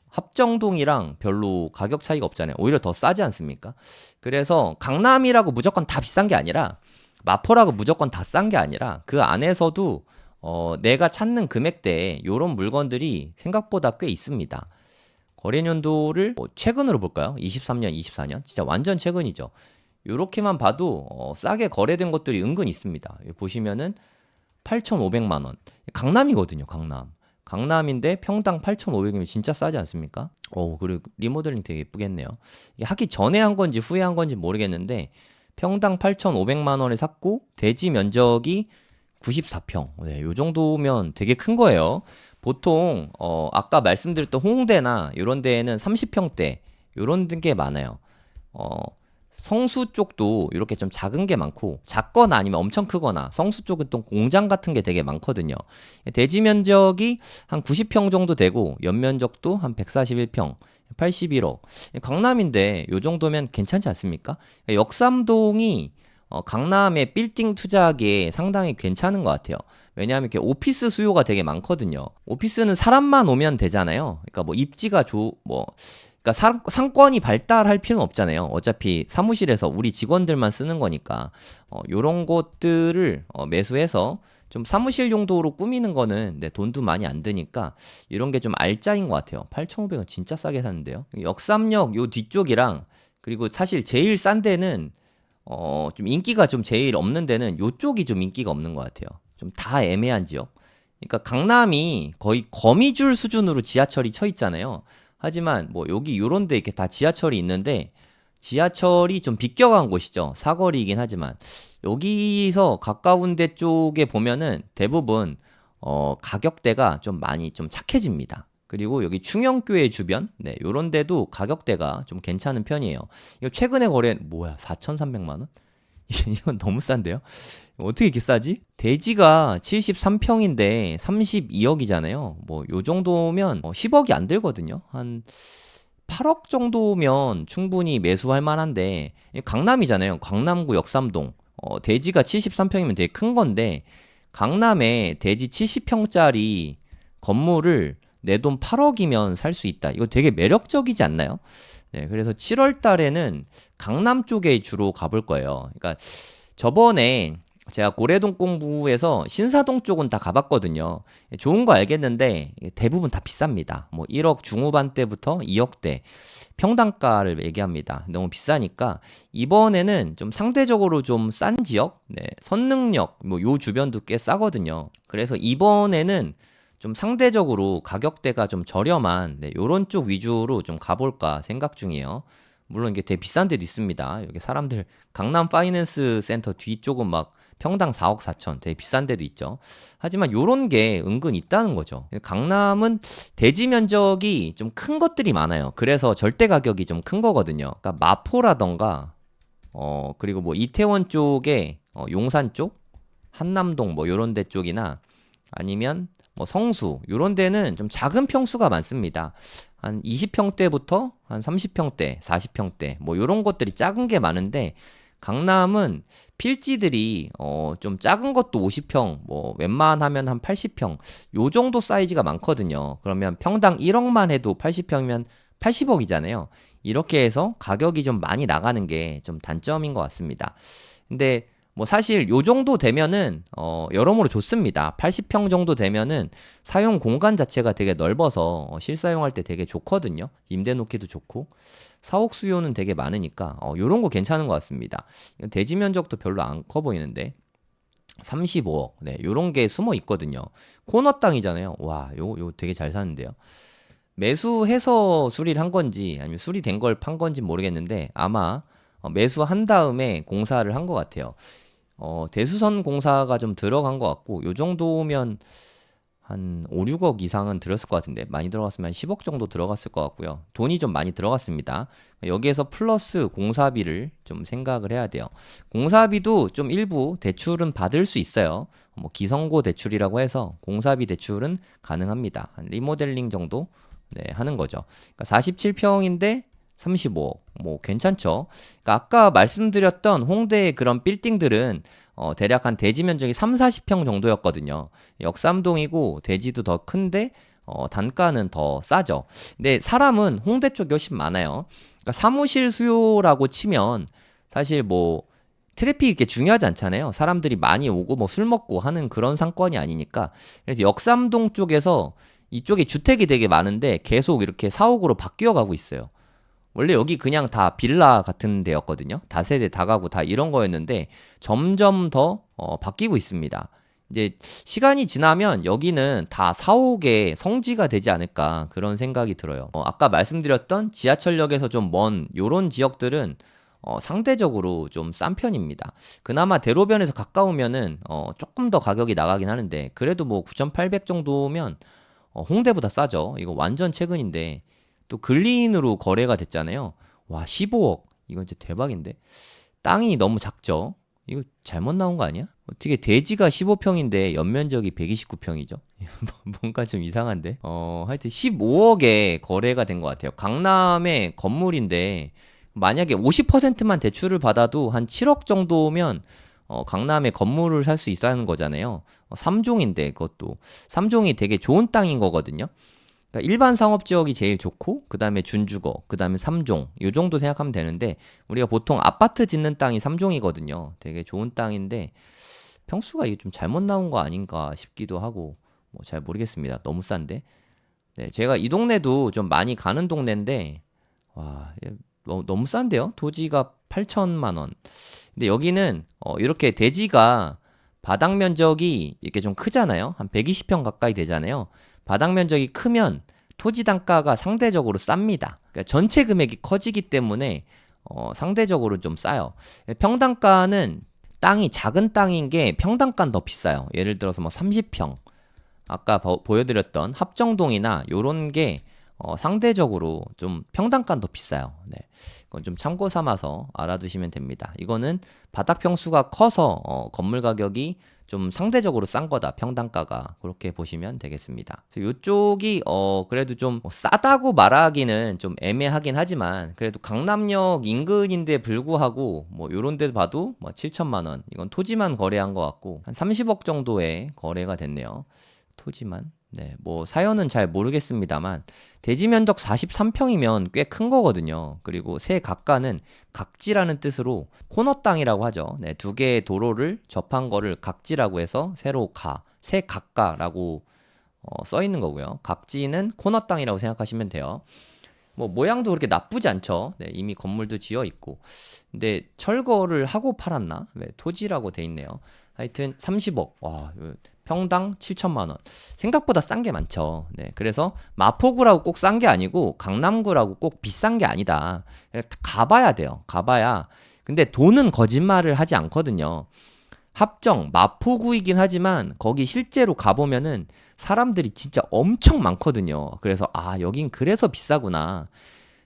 합정동이랑 별로 가격 차이가 없잖아요. 오히려 더 싸지 않습니까? 그래서 강남이라고 무조건 다 비싼 게 아니라 마포라고 무조건 다 싼 게 아니라 그 안에서도 내가 찾는 금액대에 이런 물건들이 생각보다 꽤 있습니다. 거래 연도를 최근으로 볼까요? 23년, 24년? 진짜 완전 최근이죠. 요렇게만 봐도 싸게 거래된 것들이 은근 있습니다. 여기 보시면은 8,500만 원. 강남이거든요, 강남. 강남인데 평당 8,500이면 진짜 싸지 않습니까? 그리고 리모델링 되게 예쁘겠네요. 이게 하기 전에 한 건지 후에 한 건지 모르겠는데 평당 8,500만 원에 샀고 대지 면적이 94평. 네, 요 정도면 되게 큰 거예요. 보통 아까 말씀드렸던 홍대나 이런 데에는 30평대 요런 게 많아요. 성수 쪽도 이렇게 좀 작은 게 많고 작거나 아니면 엄청 크거나 성수 쪽은 또 공장 같은 게 되게 많거든요. 대지 면적이 한 90평 정도 되고 연면적도 한 141평 81억. 강남인데 요 정도면 괜찮지 않습니까? 역삼동이 강남의 빌딩 투자하기에 상당히 괜찮은 것 같아요. 왜냐하면 이렇게 오피스 수요가 되게 많거든요. 오피스는 사람만 오면 되잖아요. 그러니까 뭐 입지가 그러니까 상권이 발달할 필요는 없잖아요. 어차피 사무실에서 우리 직원들만 쓰는 거니까 요런 것들을 매수해서 좀 사무실 용도로 꾸미는 거는 돈도 많이 안 드니까 이런 게 좀 알짜인 것 같아요. 8,500원 진짜 싸게 샀는데요. 역삼역 요 뒤쪽이랑 그리고 사실 제일 싼 데는 좀 인기가 좀 제일 없는 데는 요쪽이 좀 인기가 없는 것 같아요. 좀 다 애매한 지역. 그러니까 강남이 거의 거미줄 수준으로 지하철이 쳐 있잖아요. 하지만 뭐 여기 요런 데 이렇게 다 지하철이 있는데 지하철이 좀 비껴간 곳이죠. 사거리이긴 하지만 여기서 가까운 데 쪽에 보면은 대부분 가격대가 좀 많이 좀 착해집니다. 그리고 여기 충영교회 주변 요런 데도 가격대가 좀 괜찮은 편이에요. 이거 최근에 뭐야 4,300만 원? 이건 너무 싼데요? 어떻게 이렇게 싸지? 대지가 73평인데 32억이잖아요. 뭐 요 정도면 10억이 안 들거든요. 한 8억 정도면 충분히 매수할 만한데 강남이잖아요. 강남구 역삼동. 대지가 73평이면 되게 큰 건데 강남에 대지 70평짜리 건물을 내 돈 8억이면 살 수 있다. 이거 되게 매력적이지 않나요? 네, 그래서 7월 달에는 강남 쪽에 주로 가볼 거예요. 그러니까 저번에 제가 고래동 공부에서 신사동 쪽은 다 가봤거든요. 좋은 거 알겠는데 대부분 다 비쌉니다. 뭐 1억 중후반대부터 2억대 평당가를 얘기합니다. 너무 비싸니까 이번에는 좀 상대적으로 좀 싼 지역, 선능력 뭐 요 주변도 꽤 싸거든요. 그래서 이번에는 좀 상대적으로 가격대가 좀 저렴한 요런 쪽 위주로 좀 가볼까 생각 중이에요. 물론 이게 되게 비싼 데도 있습니다. 여기 사람들 강남 파이낸스 센터 뒤쪽은 막 평당 4억 4천 되게 비싼 데도 있죠. 하지만 요런 게 은근 있다는 거죠. 강남은 대지 면적이 좀 큰 것들이 많아요. 그래서 절대 가격이 좀 큰 거거든요. 그러니까 마포라던가 그리고 뭐 이태원 쪽에 용산 쪽, 한남동 뭐 요런 데 쪽이나 아니면 뭐 성수 요런 데는 좀 작은 평수가 많습니다. 한 20평대부터 한 30평대, 40평대 뭐 요런 것들이 작은 게 많은데 강남은 필지들이 좀 작은 것도 50평, 뭐 웬만하면 한 80평 요 정도 사이즈가 많거든요. 그러면 평당 1억만 해도 80평이면 80억이잖아요. 이렇게 해서 가격이 좀 많이 나가는 게 좀 단점인 것 같습니다. 근데 뭐 사실 요 정도 되면은 여러모로 좋습니다. 80평 정도 되면은 사용 공간 자체가 되게 넓어서 실사용할 때 되게 좋거든요. 임대 놓기도 좋고 사옥 수요는 되게 많으니까 요런 거 괜찮은 것 같습니다. 대지 면적도 별로 안 커 보이는데 35억 요런 게 숨어 있거든요. 코너 땅이잖아요. 와, 요 되게 잘 사는데요. 매수해서 수리를 한 건지 아니면 수리된 걸 판 건지 모르겠는데 아마 매수한 다음에 공사를 한 것 같아요. 대수선 공사가 좀 들어간 것 같고 요 정도면 한 5, 6억 이상은 들었을 것 같은데 많이 들어갔으면 한 10억 정도 들어갔을 것 같고요. 돈이 좀 많이 들어갔습니다. 여기에서 플러스 공사비를 좀 생각을 해야 돼요. 공사비도 좀 일부 대출은 받을 수 있어요. 뭐 기성고 대출이라고 해서 공사비 대출은 가능합니다. 한 리모델링 정도 네, 하는 거죠. 그러니까 47평인데 35억. 뭐 괜찮죠. 그러니까 아까 말씀드렸던 홍대의 그런 빌딩들은 대략 한 대지 면적이 3, 40평 정도였거든요. 역삼동이고 대지도 더 큰데 단가는 더 싸죠. 근데 사람은 홍대 쪽이 훨씬 많아요. 그러니까 사무실 수요라고 치면 사실 뭐 트래픽이 이렇게 중요하지 않잖아요. 사람들이 많이 오고 뭐 술 먹고 하는 그런 상권이 아니니까. 그래서 역삼동 쪽에서 이쪽에 주택이 되게 많은데 계속 이렇게 사옥으로 바뀌어 가고 있어요. 원래 여기 그냥 다 빌라 같은 데였거든요. 다세대 다가구 다 이런 거였는데 점점 더 바뀌고 있습니다. 이제 시간이 지나면 여기는 다 사옥의 성지가 되지 않을까 그런 생각이 들어요. 아까 말씀드렸던 지하철역에서 좀 먼 요런 지역들은 상대적으로 좀 싼 편입니다. 그나마 대로변에서 가까우면은 조금 더 가격이 나가긴 하는데 그래도 뭐 9,800 정도면 홍대보다 싸죠. 이거 완전 최근인데 또 근린으로 거래가 됐잖아요. 와 15억 이건 진짜 대박인데 땅이 너무 작죠. 이거 잘못 나온 거 아니야? 어떻게 대지가 15평인데 연면적이 129평이죠? 뭔가 좀 이상한데. 하여튼 15억에 거래가 된 것 같아요. 강남의 건물인데 만약에 50%만 대출을 받아도 한 7억 정도면 강남에 건물을 살 수 있다는 거잖아요. 3종인데 그것도 3종이 되게 좋은 땅인 거거든요. 그러니까 일반 상업 지역이 제일 좋고 그다음에 준주거, 그다음에 3종 요 정도 생각하면 되는데 우리가 보통 아파트 짓는 땅이 3종이거든요. 되게 좋은 땅인데 평수가 이게 좀 잘못 나온 거 아닌가 싶기도 하고 뭐 잘 모르겠습니다. 너무 싼데. 네, 제가 이 동네도 좀 많이 가는 동네인데 와, 너무 싼데요? 토지가 8천만 원. 근데 여기는 이렇게 대지가 바닥 면적이 이렇게 좀 크잖아요. 한 120평 가까이 되잖아요. 바닥 면적이 크면 토지 단가가 상대적으로 쌉니다. 그러니까 전체 금액이 커지기 때문에 상대적으로 좀 싸요. 평당가는 땅이 작은 땅인 게 평당가는 더 비싸요. 예를 들어서 뭐 30평. 아까 보여드렸던 합정동이나 요런 게 상대적으로 좀 평당가는 더 비싸요. 네. 이건 좀 참고 삼아서 알아두시면 됩니다. 이거는 바닥 평수가 커서 건물 가격이 좀 상대적으로 싼 거다. 평당가가 그렇게 보시면 되겠습니다. 그래서 이쪽이 그래도 좀 싸다고 말하기는 좀 애매하긴 하지만 그래도 강남역 인근인데 불구하고 뭐 요런 데 봐도 뭐 7천만 원 이건 토지만 거래한 것 같고 한 30억 정도의 거래가 됐네요. 토지만. 네, 뭐 사연은 잘 모르겠습니다만 대지 면적 43평이면 꽤 큰 거거든요. 그리고 새 각가는 각지라는 뜻으로 코너 땅이라고 하죠. 네, 두 개의 도로를 접한 거를 각지라고 해서 새로 새 각가라고 써 있는 거고요. 각지는 코너 땅이라고 생각하시면 돼요. 뭐 모양도 그렇게 나쁘지 않죠. 네, 이미 건물도 지어 있고. 근데 철거를 하고 팔았나? 네, 토지라고 돼 있네요. 하여튼 30억. 와, 평당 7천만 원. 생각보다 싼 게 많죠. 네, 그래서 마포구라고 꼭 싼 게 아니고 강남구라고 꼭 비싼 게 아니다. 가봐야 돼요. 가봐야. 근데 돈은 거짓말을 하지 않거든요. 합정 마포구이긴 하지만 거기 실제로 가보면은 사람들이 진짜 엄청 많거든요. 그래서 여긴 그래서 비싸구나.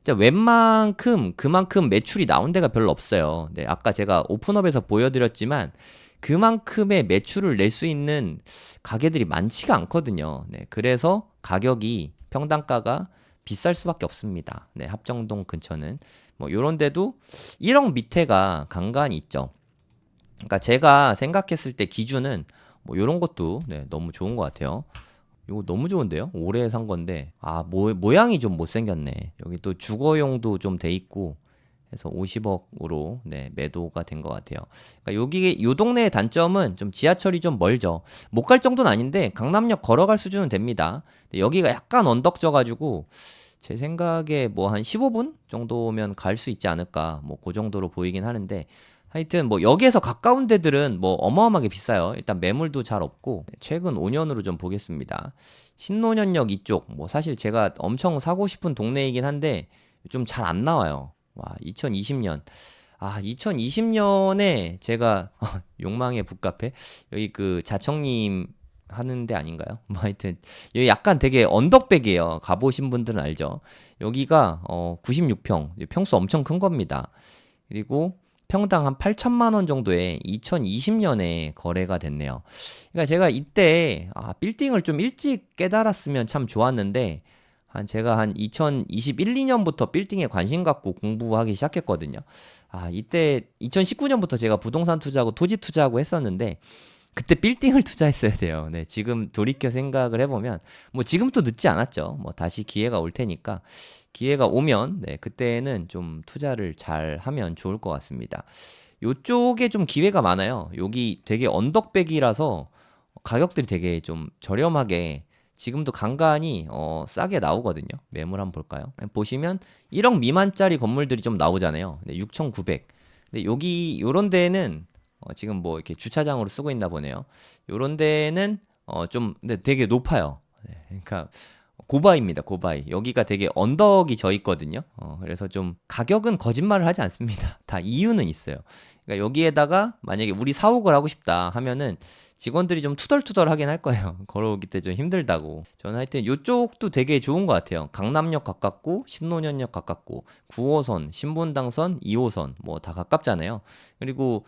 진짜 웬만큼 그만큼 매출이 나온 데가 별로 없어요. 네, 아까 제가 오픈업에서 보여드렸지만 그만큼의 매출을 낼 수 있는 가게들이 많지가 않거든요. 네, 그래서 가격이 평당가가 비쌀 수밖에 없습니다. 네, 합정동 근처는 뭐 요런 데도 1억 밑에가 간간히 있죠. 그러니까 제가 생각했을 때 기준은 뭐 요런 것도 네, 너무 좋은 것 같아요. 이거 너무 좋은데요? 올해 산 건데 모양이 좀 못생겼네. 여기 또 주거용도 좀 돼 있고 해서 50억으로 네, 매도가 된 것 같아요. 그러니까 요 동네의 단점은 좀 지하철이 좀 멀죠. 못 갈 정도는 아닌데 강남역 걸어갈 수준은 됩니다. 근데 여기가 약간 언덕져가지고 제 생각에 뭐 한 15분 정도면 갈 수 있지 않을까. 뭐 그 정도로 보이긴 하는데 하여튼 뭐 여기에서 가까운 데들은 뭐 어마어마하게 비싸요. 일단 매물도 잘 없고 최근 5년으로 좀 보겠습니다. 신논현역 이쪽 뭐 사실 제가 엄청 사고 싶은 동네이긴 한데 좀 잘 안 나와요. 와 2020년 2020년에 제가 욕망의 북카페 여기 그 자청님 하는 데 아닌가요? 뭐 하여튼 여기 약간 되게 언덕백이에요. 가보신 분들은 알죠. 여기가 96평, 평수 엄청 큰 겁니다. 그리고 평당 한 8천만 원 정도에 2020년에 거래가 됐네요. 그러니까 제가 이때 빌딩을 좀 일찍 깨달았으면 참 좋았는데 제가 한 2021, 2년부터 빌딩에 관심 갖고 공부하기 시작했거든요. 이때 2019년부터 제가 부동산 투자하고 토지 투자하고 했었는데 그때 빌딩을 투자했어야 돼요. 네, 지금 돌이켜 생각을 해보면 뭐 지금도 늦지 않았죠. 뭐 다시 기회가 올 테니까 기회가 오면 네, 그때는 좀 투자를 잘 하면 좋을 것 같습니다. 요쪽에 좀 기회가 많아요. 여기 되게 언덕백이라서 가격들이 되게 좀 저렴하게 지금도 간간히 싸게 나오거든요. 매물 한번 볼까요? 보시면 1억 미만짜리 건물들이 좀 나오잖아요. 네, 6,900. 근데 여기 요런 데는 지금 뭐 이렇게 주차장으로 쓰고 있나 보네요. 요런 데는 좀 근데 되게 높아요. 네, 그러니까 고바입니다. 고바이. 여기가 되게 언덕이 져 있거든요. 그래서 좀 가격은 거짓말을 하지 않습니다. 다 이유는 있어요. 그러니까 여기에다가 만약에 우리 사옥을 하고 싶다 하면은 직원들이 좀 투덜투덜 하긴 할 거예요. 걸어오기 때 좀 힘들다고. 저는 하여튼 이쪽도 되게 좋은 것 같아요. 강남역 가깝고 신논현역 가깝고 9호선, 신분당선, 2호선 뭐 다 가깝잖아요. 그리고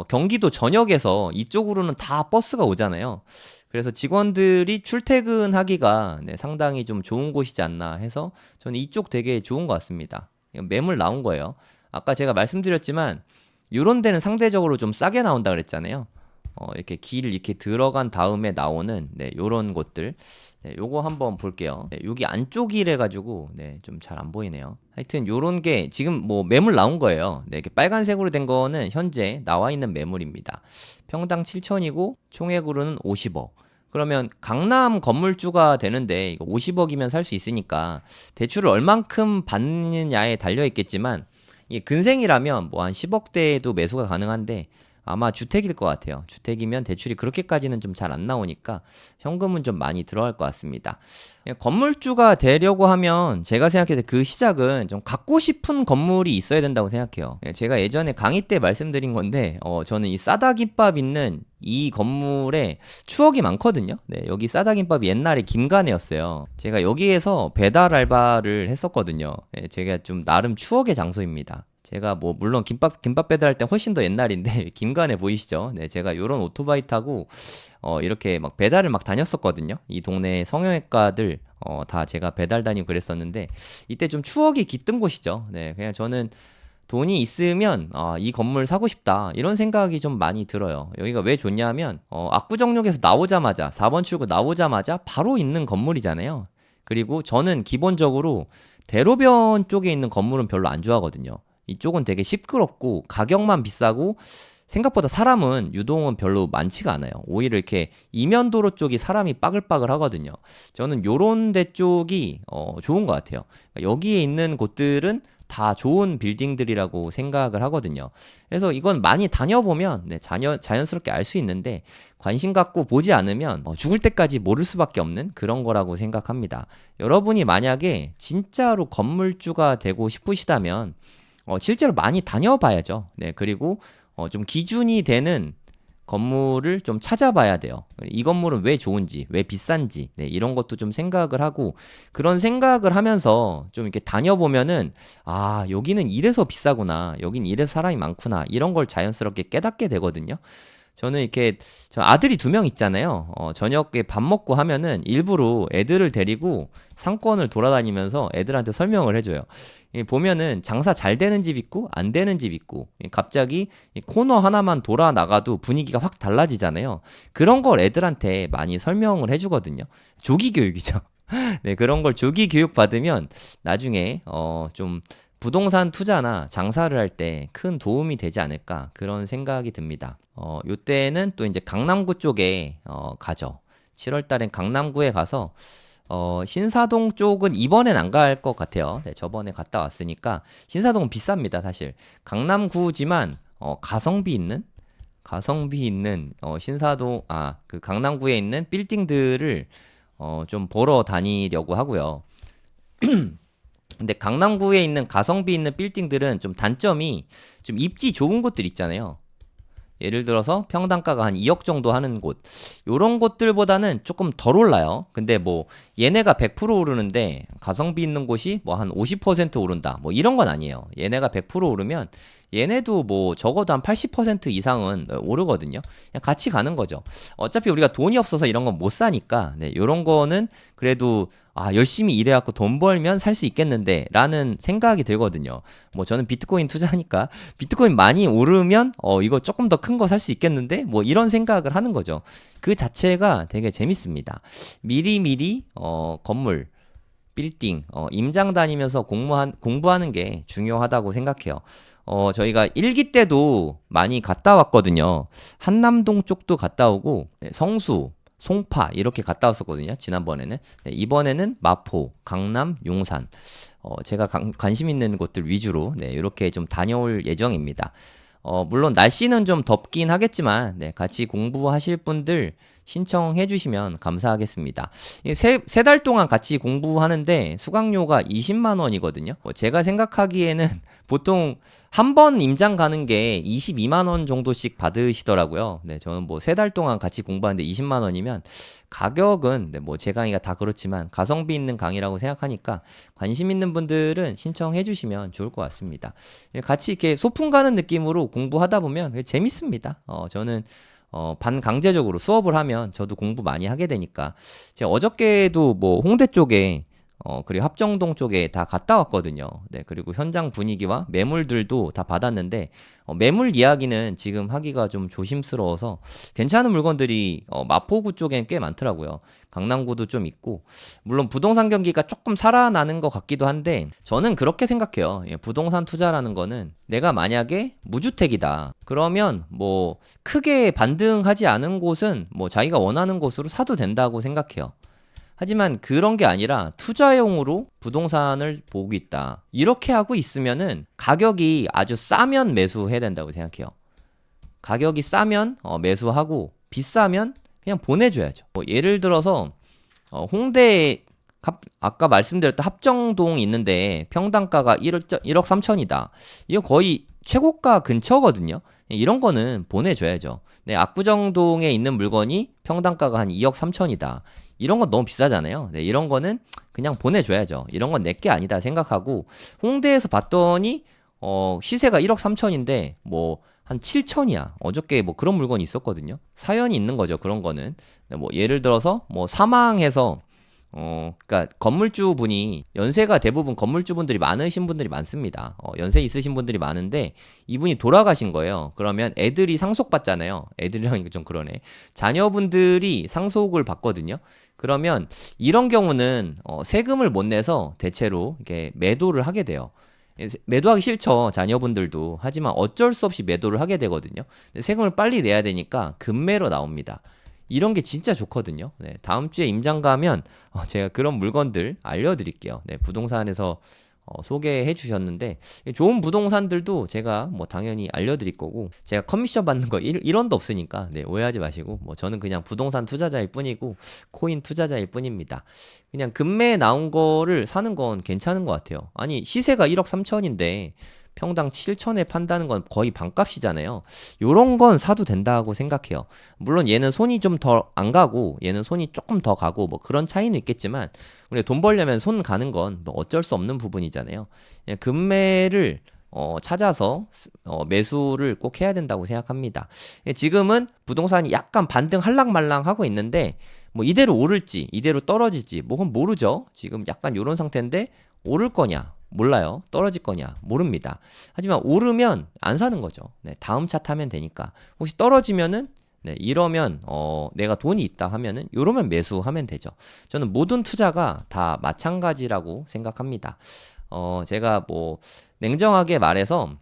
경기도 전역에서 이쪽으로는 다 버스가 오잖아요. 그래서 직원들이 출퇴근하기가 네, 상당히 좀 좋은 곳이지 않나 해서 저는 이쪽 되게 좋은 것 같습니다. 매물 나온 거예요. 아까 제가 말씀드렸지만 요런 데는 상대적으로 좀 싸게 나온다 그랬잖아요. 이렇게 길 이렇게 들어간 다음에 나오는 네, 요런 곳들. 네, 요거 한번 볼게요. 네, 여기 안쪽이래 가지고 네, 좀 잘 안 보이네요. 하여튼 요런 게 지금 뭐 매물 나온 거예요. 네, 이렇게 빨간색으로 된 거는 현재 나와 있는 매물입니다. 평당 7천이고 총액으로는 50억. 그러면 강남 건물주가 되는데 이거 50억이면 살 수 있으니까 대출을 얼만큼 받느냐에 달려 있겠지만 이게 근생이라면 뭐 한 10억대에도 매수가 가능한데 아마 주택일 것 같아요. 주택이면 대출이 그렇게까지는 좀 잘 안 나오니까 현금은 좀 많이 들어갈 것 같습니다. 건물주가 되려고 하면 제가 생각했을 때 그 시작은 좀 갖고 싶은 건물이 있어야 된다고 생각해요. 제가 예전에 강의 때 말씀드린 건데 저는 이 싸다김밥 있는 이 건물에 추억이 많거든요. 네, 여기 싸다김밥이 옛날에 김간이었어요. 제가 여기에서 배달 알바를 했었거든요. 네, 제가 좀 나름 추억의 장소입니다. 제가 뭐 물론 김밥 배달할 때 훨씬 더 옛날인데 김간에 보이시죠? 네, 제가 요런 오토바이 타고 이렇게 막 배달을 막 다녔었거든요. 이 동네 성형외과들 다 제가 배달 다니고 그랬었는데 이때 좀 추억이 깃든 곳이죠. 네, 그냥 저는 돈이 있으면 이 건물 사고 싶다 이런 생각이 좀 많이 들어요. 여기가 왜 좋냐면 압구정역에서 나오자마자 4번 출구 나오자마자 바로 있는 건물이잖아요. 그리고 저는 기본적으로 대로변 쪽에 있는 건물은 별로 안 좋아하거든요. 이쪽은 되게 시끄럽고 가격만 비싸고 생각보다 사람은 유동은 별로 많지가 않아요. 오히려 이렇게 이면도로 쪽이 사람이 빠글빠글 하거든요. 저는 요런 데 쪽이 좋은 것 같아요. 여기에 있는 곳들은 다 좋은 빌딩들이라고 생각을 하거든요. 그래서 이건 많이 다녀보면 네, 자연스럽게 알 수 있는데 관심 갖고 보지 않으면 죽을 때까지 모를 수밖에 없는 그런 거라고 생각합니다. 여러분이 만약에 진짜로 건물주가 되고 싶으시다면 실제로 많이 다녀봐야죠. 네, 그리고 좀 기준이 되는 건물을 좀 찾아봐야 돼요. 이 건물은 왜 좋은지, 왜 비싼지, 네, 이런 것도 좀 생각을 하고 그런 생각을 하면서 좀 이렇게 다녀보면은 여기는 이래서 비싸구나, 여긴 이래서 사람이 많구나 이런 걸 자연스럽게 깨닫게 되거든요. 저는 이렇게 저 아들이 2명 있잖아요. 저녁에 밥 먹고 하면은 일부러 애들을 데리고 상권을 돌아다니면서 애들한테 설명을 해줘요. 보면은 장사 잘 되는 집 있고 안 되는 집 있고 갑자기 코너 하나만 돌아 나가도 분위기가 확 달라지잖아요. 그런 걸 애들한테 많이 설명을 해주거든요. 조기 교육이죠. 네, 그런 걸 조기 교육 받으면 나중에 좀 부동산 투자나 장사를 할 때 큰 도움이 되지 않을까 그런 생각이 듭니다. 요때는 또 이제 강남구 쪽에 가죠. 7월 달엔 강남구에 가서 신사동 쪽은 이번엔 안 갈 것 같아요. 네, 저번에 갔다 왔으니까 신사동은 비쌉니다, 사실. 강남구지만 가성비 있는 신사동 그 강남구에 있는 빌딩들을 좀 보러 다니려고 하고요. 근데 강남구에 있는 가성비 있는 빌딩들은 좀 단점이 좀 입지 좋은 곳들 있잖아요. 예를 들어서 평당가가 한 2억 정도 하는 곳, 요런 곳들보다는 조금 덜 올라요. 근데 뭐 얘네가 100% 오르는데 가성비 있는 곳이 뭐 한 50% 오른다, 뭐 이런 건 아니에요. 얘네가 100% 오르면 얘네도 뭐 적어도 한 80% 이상은 오르거든요. 그냥 같이 가는 거죠. 어차피 우리가 돈이 없어서 이런 건 못 사니까, 네, 요런 거는 그래도 열심히 일해갖고 돈 벌면 살 수 있겠는데 라는 생각이 들거든요. 뭐 저는 비트코인 투자하니까 비트코인 많이 오르면 이거 조금 더 큰 거 살 수 있겠는데 뭐 이런 생각을 하는 거죠. 그 자체가 되게 재밌습니다. 미리미리 건물, 빌딩, 임장 다니면서 공부하는 게 중요하다고 생각해요. 저희가 1기 때도 많이 갔다 왔거든요. 한남동 쪽도 갔다 오고, 네, 성수, 송파 이렇게 갔다 왔었거든요. 지난번에는. 네, 이번에는 마포, 강남, 용산. 제가 관심 있는 곳들 위주로, 네, 이렇게 좀 다녀올 예정입니다. 물론 날씨는 좀 덥긴 하겠지만, 네, 같이 공부하실 분들 신청해 주시면 감사하겠습니다. 세 달 동안 같이 공부하는데 수강료가 20만 원이거든요. 제가 생각하기에는 보통 한 번 임장 가는 게 22만 원 정도씩 받으시더라고요. 네, 저는 뭐 세 달 동안 같이 공부하는데 20만 원이면 가격은, 네, 뭐 제 강의가 다 그렇지만 가성비 있는 강의라고 생각하니까 관심 있는 분들은 신청해 주시면 좋을 것 같습니다. 같이 이렇게 소풍 가는 느낌으로 공부하다 보면 재밌습니다. 저는 반강제적으로 수업을 하면 저도 공부 많이 하게 되니까. 제가 어저께도 뭐 홍대 쪽에 그리고 합정동 쪽에 다 갔다 왔거든요. 네, 그리고 현장 분위기와 매물들도 다 받았는데, 매물 이야기는 지금 하기가 좀 조심스러워서 괜찮은 물건들이 마포구 쪽엔 꽤 많더라고요. 강남구도 좀 있고, 물론 부동산 경기가 조금 살아나는 것 같기도 한데, 저는 그렇게 생각해요. 부동산 투자라는 거는 내가 만약에 무주택이다, 그러면 뭐 크게 반등하지 않은 곳은 뭐 자기가 원하는 곳으로 사도 된다고 생각해요. 하지만 그런 게 아니라 투자용으로 부동산을 보고 있다, 이렇게 하고 있으면은 가격이 아주 싸면 매수해야 된다고 생각해요. 가격이 싸면 매수하고 비싸면 그냥 보내줘야죠. 예를 들어서 홍대에 아까 말씀드렸던 합정동 있는데 평당가가 1억 3천이다. 이거 거의 최고가 근처거든요. 이런 거는 보내줘야죠. 네, 압구정동에 있는 물건이 평당가가 한 2억 3천이다. 이런 건 너무 비싸잖아요. 네, 이런 거는 그냥 보내줘야죠. 이런 건 내 게 아니다 생각하고, 홍대에서 봤더니 시세가 1억 3천인데 뭐 한 7천이야. 어저께 뭐 그런 물건이 있었거든요. 사연이 있는 거죠. 그런 거는. 네, 뭐 예를 들어서 뭐 사망해서 그러니까 건물주 분이, 연세가 대부분 건물주 분들이 많으신 분들이 많습니다. 연세 있으신 분들이 많은데 이분이 돌아가신 거예요. 그러면 애들이 상속받잖아요. 애들이랑 좀 그러네. 자녀분들이 상속을 받거든요. 그러면 이런 경우는 세금을 못 내서 대체로 이렇게 매도를 하게 돼요. 매도하기 싫죠, 자녀분들도. 하지만 어쩔 수 없이 매도를 하게 되거든요. 세금을 빨리 내야 되니까 급매로 나옵니다. 이런 게 진짜 좋거든요. 네, 다음 주에 임장 가면 제가 그런 물건들 알려드릴게요. 네, 부동산에서 소개해 주셨는데, 좋은 부동산들도 제가 뭐 당연히 알려드릴 거고, 제가 커미션 받는 거 1원도 없으니까, 네, 오해하지 마시고, 뭐 저는 그냥 부동산 투자자일 뿐이고 코인 투자자일 뿐입니다. 그냥 급매에 나온 거를 사는 건 괜찮은 것 같아요. 아니, 시세가 1억 3천인데 평당 7천에 판다는 건 거의 반값이잖아요. 요런 건 사도 된다고 생각해요. 물론 얘는 손이 좀 더 안 가고 얘는 손이 조금 더 가고 뭐 그런 차이는 있겠지만, 우리가 돈 벌려면 손 가는 건 뭐 어쩔 수 없는 부분이잖아요. 그냥 급매를 찾아서 매수를 꼭 해야 된다고 생각합니다. 지금은 부동산이 약간 반등 할랑말랑 하고 있는데, 뭐 이대로 오를지 이대로 떨어질지 뭐 그건 모르죠. 지금 약간 요런 상태인데 오를 거냐 몰라요. 떨어질 거냐 모릅니다. 하지만 오르면 안 사는 거죠. 네, 다음 차 타면 되니까. 혹시 떨어지면은, 네, 이러면 내가 돈이 있다 하면은 이러면 매수하면 되죠. 저는 모든 투자가 다 마찬가지라고 생각합니다. 제가 뭐 냉정하게 말해서,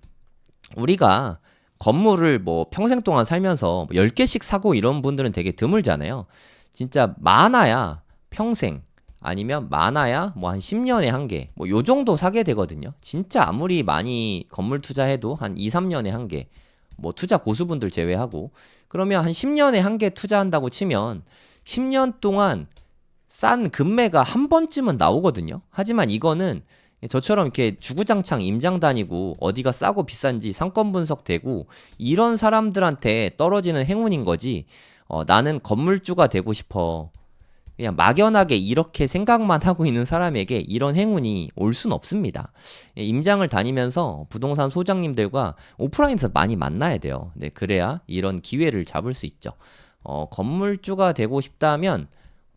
우리가 건물을 뭐 평생 동안 살면서 10개씩 사고 이런 분들은 되게 드물잖아요. 진짜 많아야 평생, 아니면 많아야 뭐 한 10년에 한 개, 뭐 요 정도 사게 되거든요. 진짜 아무리 많이 건물 투자해도 한 2, 3년에 한 개, 뭐 투자 고수분들 제외하고, 그러면 한 10년에 한 개 투자한다고 치면 10년 동안 싼 급매가 한 번쯤은 나오거든요. 하지만 이거는 저처럼 이렇게 주구장창 임장 다니고 어디가 싸고 비싼지 상권 분석되고 이런 사람들한테 떨어지는 행운인 거지. 나는 건물주가 되고 싶어. 그냥 막연하게 이렇게 생각만 하고 있는 사람에게 이런 행운이 올 순 없습니다. 임장을 다니면서 부동산 소장님들과 오프라인에서 많이 만나야 돼요. 네, 그래야 이런 기회를 잡을 수 있죠. 건물주가 되고 싶다면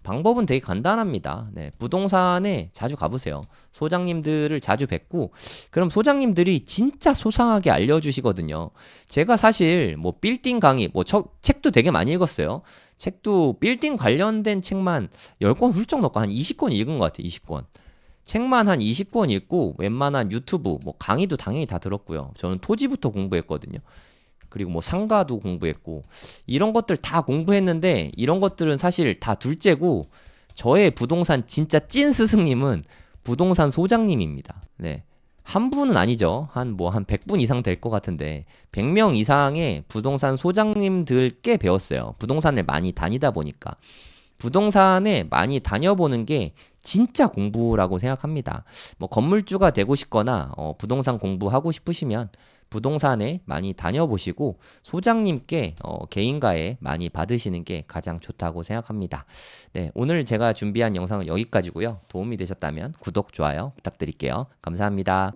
방법은 되게 간단합니다. 네, 부동산에 자주 가보세요. 소장님들을 자주 뵙고, 그럼 소장님들이 진짜 소상하게 알려주시거든요. 제가 사실 뭐 빌딩 강의, 뭐 책도 되게 많이 읽었어요. 책도 빌딩 관련된 책만 10권 훌쩍 넘고 한 20권 읽은 것 같아요. 20권. 책만 한 20권 읽고 웬만한 유튜브, 뭐 강의도 당연히 다 들었고요. 저는 토지부터 공부했거든요. 그리고 뭐 상가도 공부했고 이런 것들 다 공부했는데 이런 것들은 사실 다 둘째고 저의 부동산 진짜 찐 스승님은 부동산 소장님입니다. 네. 한 분은 아니죠. 한 100분 이상 될 것 같은데 100명 이상의 부동산 소장님들께 배웠어요. 부동산을 많이 다니다 보니까. 부동산에 많이 다녀보는 게 진짜 공부라고 생각합니다. 뭐 건물주가 되고 싶거나 부동산 공부하고 싶으시면 부동산에 많이 다녀보시고 소장님께 개인과에 많이 받으시는 게 가장 좋다고 생각합니다. 네, 오늘 제가 준비한 영상은 여기까지고요. 도움이 되셨다면 구독, 좋아요 부탁드릴게요. 감사합니다.